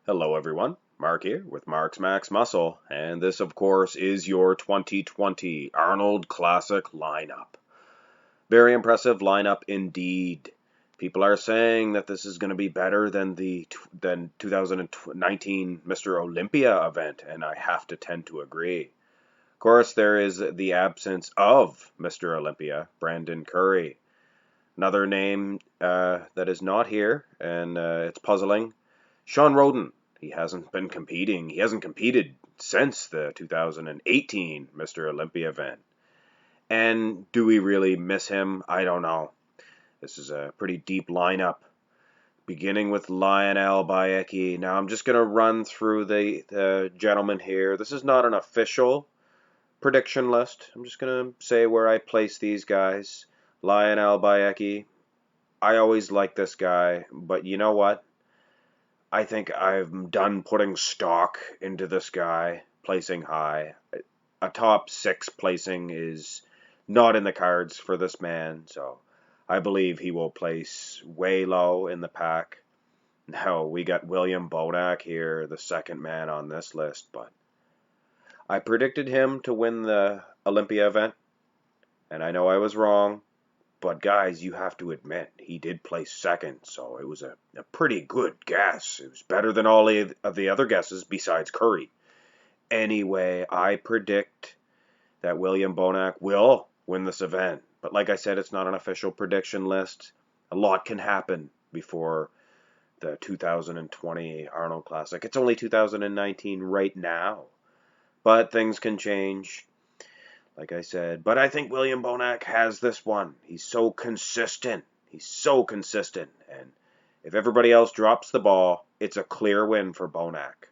Hello everyone, Mark here with Mark's Max Muscle, and this of course is your 2020 Arnold Classic lineup. Very impressive lineup indeed. People are saying that this is going to be better than the 2019 Mr. Olympia event, and I have to tend to agree. Of course, there is the absence of Mr. Olympia, Brandon Curry. Another name that is not here, and it's puzzling. Sean Roden. He hasn't been competing. He hasn't competed since the 2018 Mr. Olympia event. And do we really miss him? I don't know. This is a pretty deep lineup, beginning with Lionel Bayeki. Now I'm just going to run through the gentlemen here. This is not an official prediction list. I'm just going to say where I place these guys. Lionel Bayeki. I always like this guy, but you know what? I think I'm done putting stock into this guy placing high. A top 6 placing is not in the cards for this man, so I believe he will place way low in the pack. Now, we got William Bonac here, the second man on this list, but I predicted him to win the Olympia event, and I know I was wrong. But guys, you have to admit, he did place second, so it was a pretty good guess. It was better than all of the other guesses besides Curry. Anyway, I predict that William Bonac will win this event. But like I said, it's not an official prediction list. A lot can happen before the 2020 Arnold Classic. It's only 2019 right now. But things can change. Like I said, but I think William Bonac has this one. He's so consistent. He's so consistent. And if everybody else drops the ball, it's a clear win for Bonac.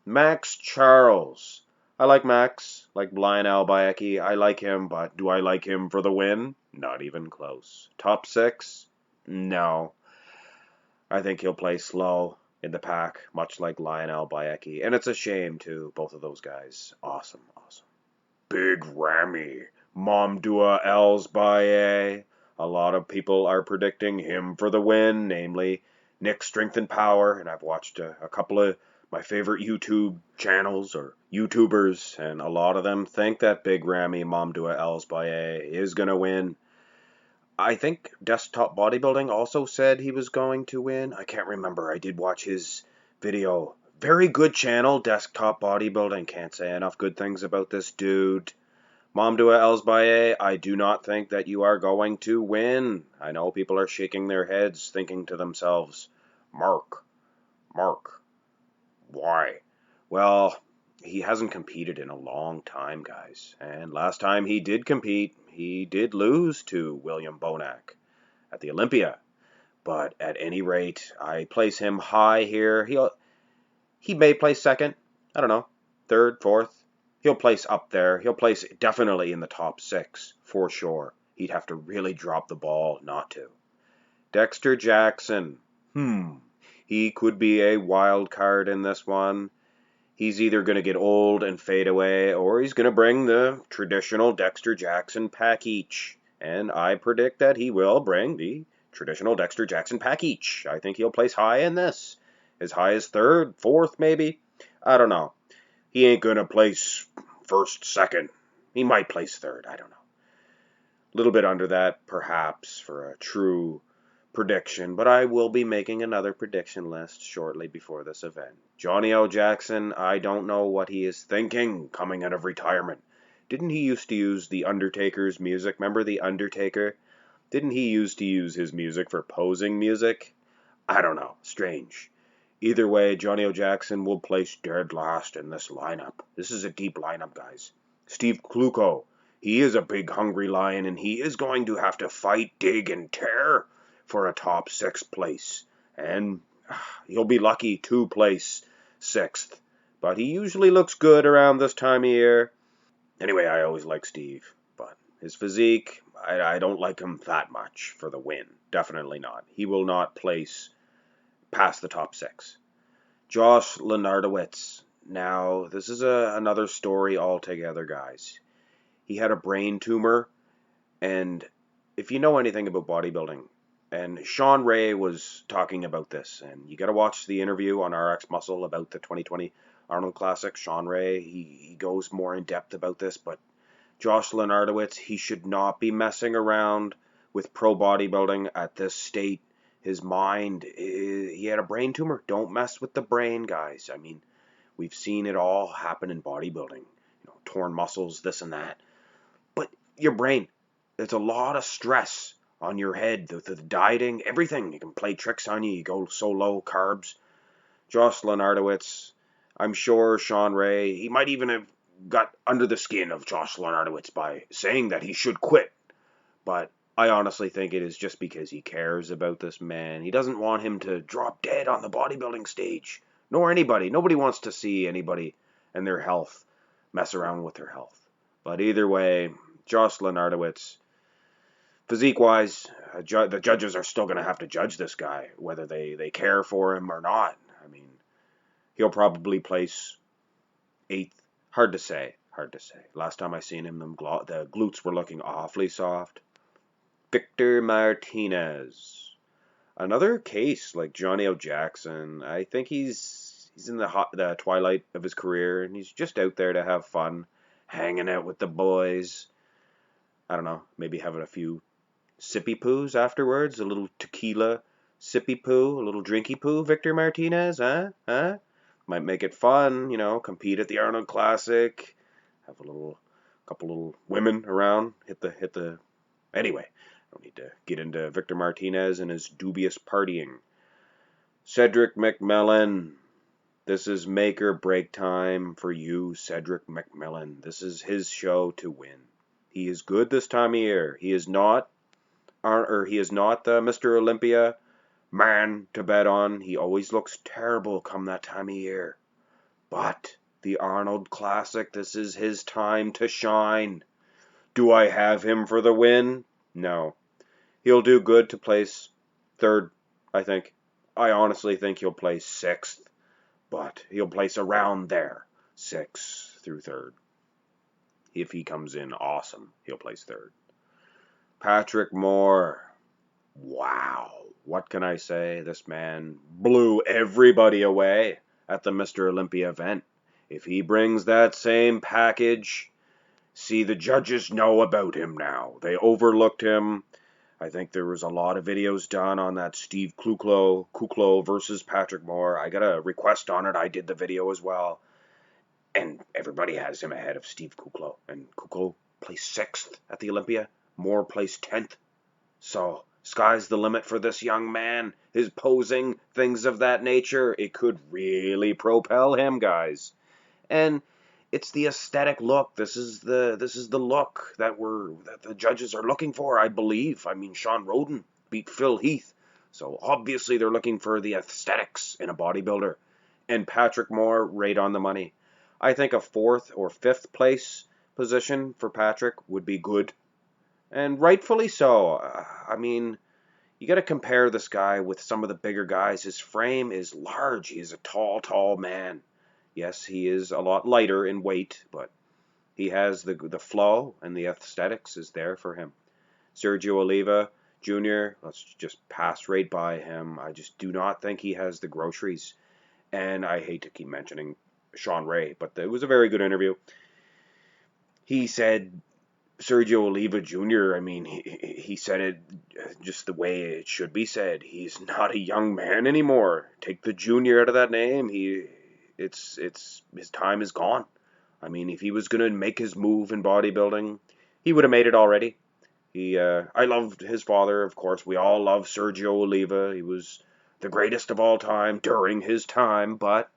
Max Charles. I like Max, like Lionel Bayeki. I like him, but do I like him for the win? Not even close. Top 6? No. I think he'll play slow in the pack, much like Lionel Bayeki. And it's a shame, too, both of those guys. Awesome, awesome. Big Ramy, Mamdua Elsbaye. A lot of people are predicting him for the win, namely Nick Strength and Power, and I've watched a couple of my favorite YouTube channels or YouTubers, and a lot of them think that Big Ramy Mamdua Elsbaye is going to win. I think Desktop Bodybuilding also said he was going to win. I can't remember. I did watch his video. Very good channel, Desktop Bodybuilding. Can't say enough good things about this dude. Mamdua Elsbaye, I do not think that you are going to win. I know people are shaking their heads, thinking to themselves, Mark, why? Well, he hasn't competed in a long time, guys. And last time he did compete, he did lose to William Bonac at the Olympia. But at any rate, I place him high here. He may place second. I don't know. Third, fourth. He'll place up there. He'll place definitely in the top 6 for sure. He'd have to really drop the ball not to. Dexter Jackson. He could be a wild card in this one. He's either going to get old and fade away, or he's going to bring the traditional Dexter Jackson package. And I predict that he will bring the traditional Dexter Jackson package. I think he'll place high in this. As high as 3rd, 4th maybe. I don't know. He ain't going to place 1st, 2nd. He might place 3rd. I don't know. A little bit under that, perhaps, for a true prediction. But I will be making another prediction list shortly before this event. Johnny O. Jackson, I don't know what he is thinking coming out of retirement. Didn't he used to use The Undertaker's music? Remember The Undertaker? Didn't he used to use his music for posing music? I don't know. Strange. Either way, Johnny O. Jackson will place dead last in this lineup. This is a deep lineup, guys. Steve Kluko, he is a big hungry lion, and he is going to have to fight, dig, and tear for a top 6 place. And he'll be lucky to place 6th. But he usually looks good around this time of year. Anyway, I always like Steve. But his physique, I don't like him that much for the win. Definitely not. He will not place past the top 6. Josh Lenardowitz. Now, this is another story altogether, guys. He had a brain tumor, and if you know anything about bodybuilding, And Sean Ray was talking about this, and you got to watch the interview on RX Muscle about the 2020 Arnold Classic. Sean Ray, he goes more in depth about this, but Jocelyn Ardowitz, he should not be messing around with pro bodybuilding at this state. His mind, he had a brain tumor. Don't mess with the brain, guys. I mean, we've seen it all happen in bodybuilding. Torn muscles, this and that. But your brain, there's a lot of stress on your head. The dieting, everything. You can play tricks on you. You go so low carbs. Jocelyn Ardowitz, I'm sure Sean Ray, he might even have got under the skin of Jocelyn Ardowitz by saying that he should quit. But I honestly think it is just because he cares about this man. He doesn't want him to drop dead on the bodybuilding stage. Nor anybody. Nobody wants to see anybody and their health mess around with their health. But either way, Jocelyn Ardowitz, physique-wise, the judges are still going to have to judge this guy, whether they care for him or not. I mean, he'll probably place 8th. Hard to say. Hard to say. Last time I seen him, the glutes were looking awfully soft. Victor Martinez. Another case like Johnny O. Jackson. I think he's in the twilight of his career, and he's just out there to have fun, hanging out with the boys. I don't know, maybe having a few sippy poos afterwards, a little tequila sippy poo, a little drinky poo, Victor Martinez, huh? Might make it fun, compete at the Arnold Classic, have couple little women around, hit the. Anyway, I don't need to get into Victor Martinez and his dubious partying. Cedric McMillan, this is make or break time for you, Cedric McMillan. This is his show to win. He is good this time of year. He is not the Mr. Olympia man to bet on. He always looks terrible come that time of year. But the Arnold Classic, this is his time to shine. Do I have him for the win? No. He'll do good to place 3rd, I think. I honestly think he'll place 6th, but he'll place around there, 6th through 3rd. If he comes in awesome, he'll place 3rd. Patrick Moore. Wow. What can I say? This man blew everybody away at the Mr. Olympia event. If he brings that same package, see, the judges know about him now. They overlooked him. I think there was a lot of videos done on that Steve Kuklo versus Patrick Moore. I got a request on it. I did the video as well. And everybody has him ahead of Steve Kuklo. And Kuklo placed 6th at the Olympia. Moore placed 10th. So, sky's the limit for this young man. His posing, things of that nature, it could really propel him, guys. And it's the aesthetic look. This is the look that the judges are looking for, I believe. I mean, Sean Roden beat Phil Heath. So, obviously, they're looking for the aesthetics in a bodybuilder. And Patrick Moore, right on the money. I think a 4th or 5th place position for Patrick would be good. And rightfully so. I mean, you got to compare this guy with some of the bigger guys. His frame is large. He is a tall man. Yes, he is a lot lighter in weight, but he has the flow, and the aesthetics is there for him. Sergio Oliva Jr., let's just pass right by him. I just do not think he has the groceries. And I hate to keep mentioning Sean Ray, but it was a very good interview. He said Sergio Oliva Jr., I mean, he said it just the way it should be said. He's not a young man anymore. Take the junior out of that name. It's his time is gone. I mean, if he was going to make his move in bodybuilding, he would have made it already. I loved his father, of course. We all love Sergio Oliva. He was the greatest of all time during his time, but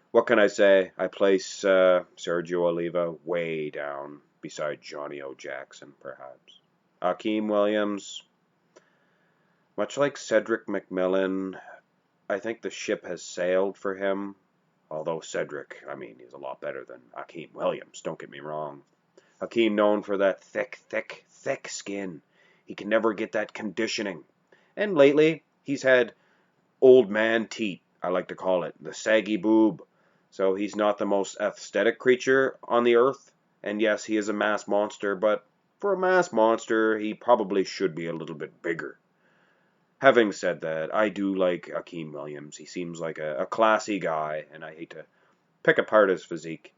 what can I say? I place Sergio Oliva way down beside Johnny O. Jackson, perhaps. Akeem Williams, much like Cedric McMillan, I think the ship has sailed for him. Although Cedric, I mean, he's a lot better than Akeem Williams, don't get me wrong. Akeem known for that thick skin. He can never get that conditioning. And lately, he's had old man teat, I like to call it, the saggy boob. So he's not the most aesthetic creature on the earth. And yes, he is a mass monster, but for a mass monster, he probably should be a little bit bigger. Having said that, I do like Akeem Williams. He seems like a classy guy, and I hate to pick apart his physique.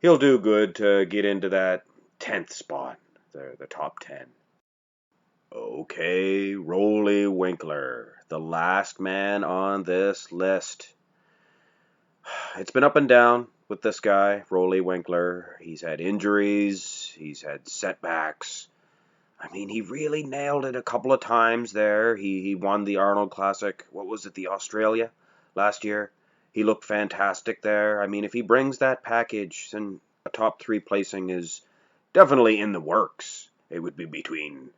He'll do good to get into that 10th spot, the top 10. Okay, Rolly Winkler, the last man on this list. It's been up and down with this guy, Rolly Winkler. He's had injuries, he's had setbacks. I mean, he really nailed it a couple of times there. He won the Arnold Classic. What was it, the Australia last year? He looked fantastic there. I mean, if he brings that package, then a top 3 placing is definitely in the works. It would be between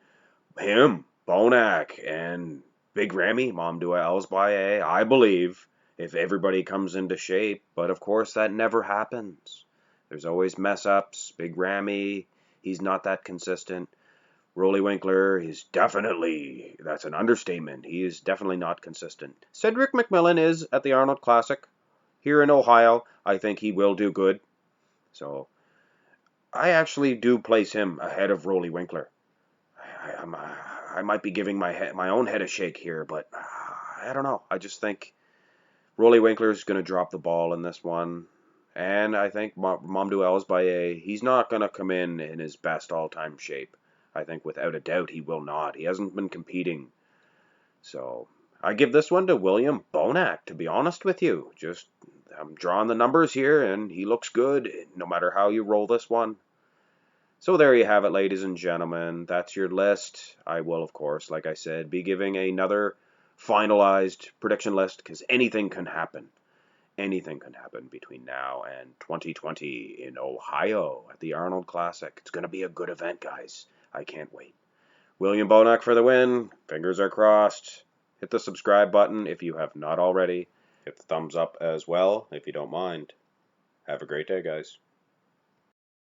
him, Bonac, and Big Ramy, Mamdouh Elsbaye, I believe, if everybody comes into shape. But of course, that never happens. There's always mess ups. Big Ramy, he's not that consistent. Rolly Winkler is definitely, that's an understatement. He is definitely not consistent. Cedric McMillan is at the Arnold Classic here in Ohio. I think he will do good. So I actually do place him ahead of Rolly Winkler. I might be giving my own head a shake here, but I don't know. I just think Rolly Winkler is going to drop the ball in this one. And I think Mamdouh Elsbaye, he's not going to come in his best all-time shape. I think without a doubt he will not. He hasn't been competing. So I give this one to William Bonac, to be honest with you. Just I'm drawing the numbers here, and he looks good no matter how you roll this one. So there you have it, ladies and gentlemen. That's your list. I will, of course, like I said, be giving another finalized prediction list because anything can happen. Anything can happen between now and 2020 in Ohio at the Arnold Classic. It's going to be a good event, guys. I can't wait. William Bonac for the win. Fingers are crossed. Hit the subscribe button if you have not already. Hit the thumbs up as well if you don't mind. Have a great day, guys.